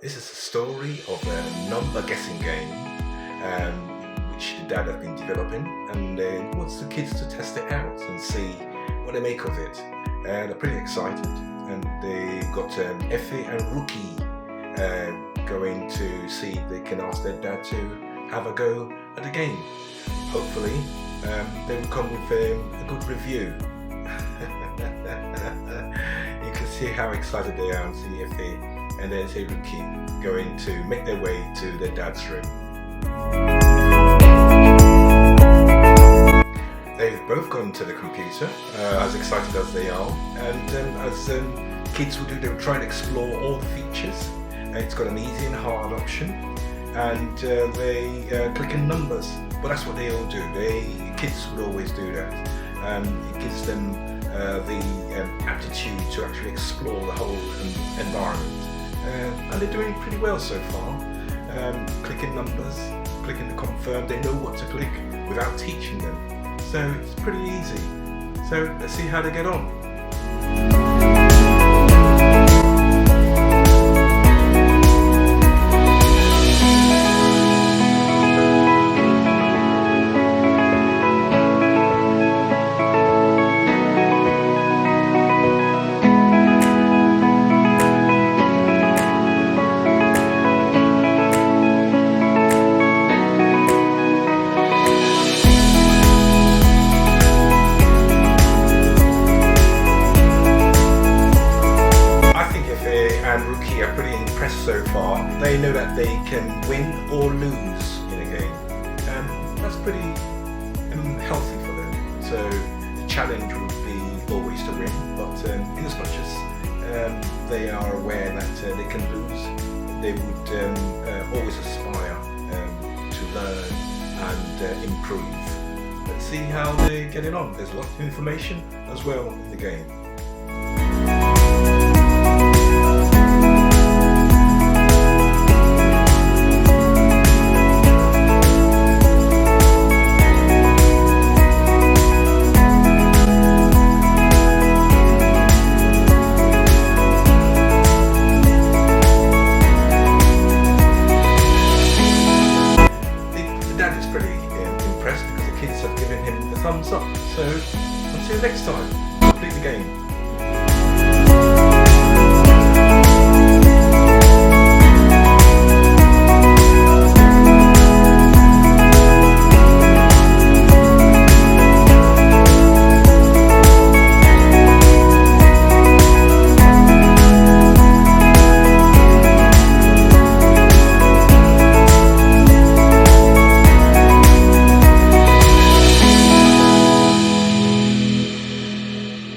This is a story of a number guessing game which the dad has been developing, and wants the kids to test it out and see what they make of it. They're pretty excited, and they got Effie and Rookie going to see if they can ask their dad to have a go at the game. Hopefully they will come with a good review. You can see how excited they are to see Effie and then see Rookie going to make their way to their dad's room. They've both gone to the computer, as excited as they are, and as kids will do, they'll try and explore all the features. It's got an easy and hard option, and they click in numbers. But that's what they all do. Kids would always do that. It gives them the aptitude to actually explore the whole environment, and they're doing pretty well so far. Clicking numbers, clicking to confirm. They know what to click without teaching them, so it's pretty easy. So let's see how they get on. And Rookie are pretty impressed so far. They know that they can win or lose in a game, and that's pretty healthy for them. So the challenge would be always to win, but in as much as they are aware that they can lose, they would always aspire to learn and improve. Let's see how they're getting on. There's lots of information as well in the game.